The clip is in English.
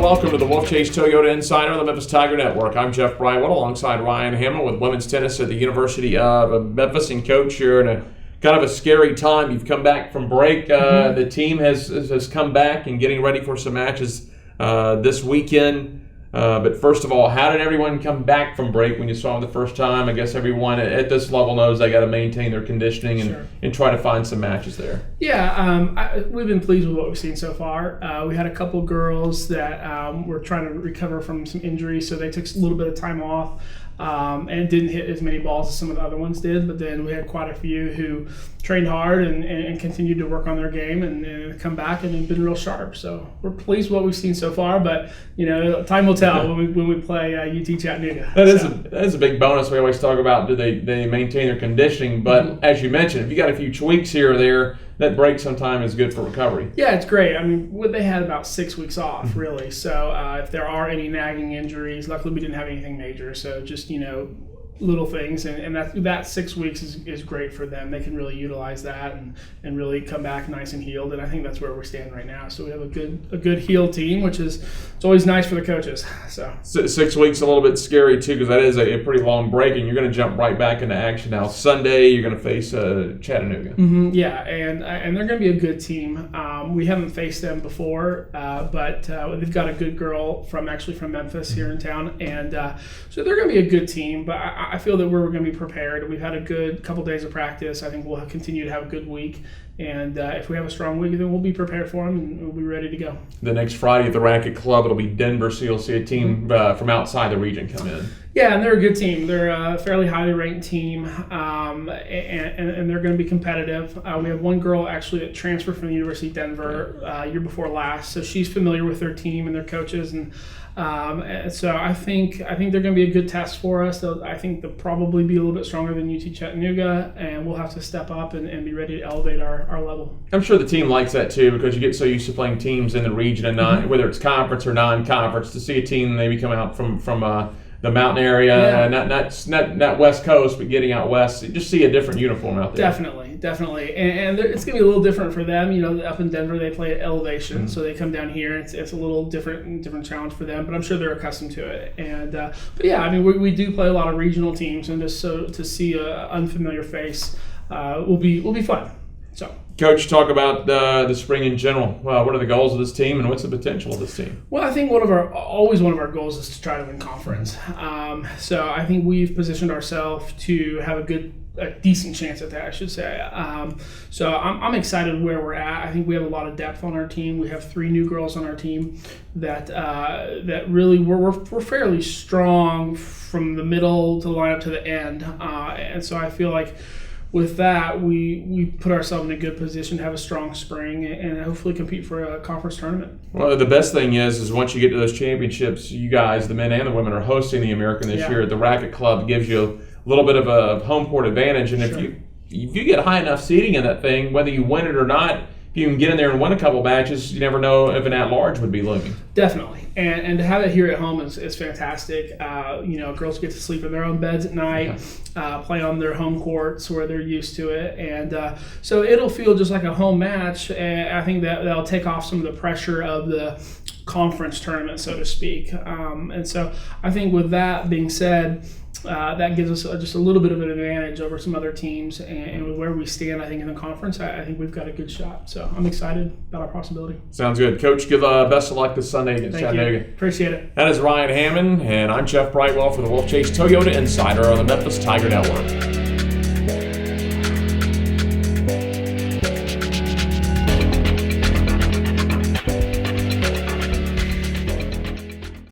welcome to the Wolfchase Toyota Insider on the Memphis Tiger Network. I'm Jeff Brightwell alongside Ryan Hamill with women's tennis at the University of Memphis, and Coach, you're in a kind of a scary time. You've come back from break. The team has come back and getting ready for some matches this weekend. But first of all, how did everyone come back from break when you saw them the first time? I guess everyone at this level knows they got to maintain their conditioning and try to find some matches there. Yeah, we've been pleased with what we've seen so far. We had a couple girls that were trying to recover from some injuries, so they took a little bit of time off and didn't hit as many balls as some of the other ones did. But then we had quite a few who trained hard and continued to work on their game and come back and have been real sharp. So we're pleased with what we've seen so far, but time will tell when we play UT Chattanooga. That is a big bonus. We always talk about do they maintain their conditioning, but as you mentioned, if you got a few tweaks here or there, that break sometime is good for recovery. Yeah, it's great. I mean, they had about 6 weeks off, really. So if there are any nagging injuries, luckily we didn't have anything major. So just, little things, and that 6 weeks is great for them. They can really utilize that and really come back nice and healed, and I think that's where we stand right now. So we have a good healed team, which is it's always nice for the coaches. So 6 weeks a little bit scary too, because that is a pretty long break, and you're going to jump right back into action now. Sunday you're going to face Chattanooga. Yeah, and they're going to be a good team. We haven't faced them before, but they've got a good girl from Memphis here in town, and so they're going to be a good team. But I feel that we're going to be prepared. We've had a good couple days of practice. I think we'll continue to have a good week. And if we have a strong week, then we'll be prepared for them and we'll be ready to go. The next Friday at the Racket Club, it'll be Denver, so you'll see a team from outside the region come in. Yeah, and they're a good team. They're a fairly highly ranked team, and they're going to be competitive. We have one girl actually that transferred from the University of Denver year before last, so she's familiar with their team and their coaches, and so I think they're going to be a good test for us. I think they'll probably be a little bit stronger than UT Chattanooga, and we'll have to step up and be ready to elevate our level. I'm sure the team likes that too, because you get so used to playing teams in the region and not whether it's conference or non-conference, to see a team maybe come out from the mountain area, not West Coast, but getting out west. You just see a different uniform out there. Definitely, and it's going to be a little different for them. Up in Denver they play at elevation, so they come down here. It's a little different challenge for them, but I'm sure they're accustomed to it. And but yeah, I mean we do play a lot of regional teams, and just so to see an unfamiliar face will be fun. So, Coach, talk about the spring in general. What are the goals of this team, and what's the potential of this team? Well, I think one of our goals is to try to win conference. So I think we've positioned ourselves to have a decent chance at that, I should say. So I'm excited where we're at. I think we have a lot of depth on our team. We have 3 new girls on our team that really we're fairly strong from the middle to the lineup to the end, and so I feel like with that, we put ourselves in a good position to have a strong spring and hopefully compete for a conference tournament. Well, the best thing is once you get to those championships, you guys, the men and the women, are hosting the American this year. The Racket Club gives you a little bit of a home court advantage, and if you get high enough seeding in that thing, whether you win it or not, if you can get in there and win a couple matches, you never know if an at-large would be looming. Definitely. And to have it here at home is fantastic. Girls get to sleep in their own beds at night, play on their home courts where they're used to it. And so it'll feel just like a home match. And I think that'll take off some of the pressure of the conference tournament, so to speak. And so I think with that being said, that gives us just a little bit of an advantage over some other teams, and with where we stand, I think in the conference, I think we've got a good shot. So I'm excited about our possibility. Sounds good, Coach. Give best of luck this Sunday against Chattanooga. Appreciate it. That is Ryan Hammond, and I'm Jeff Brightwell for the Wolfchase Toyota Insider on the Memphis Tiger Network.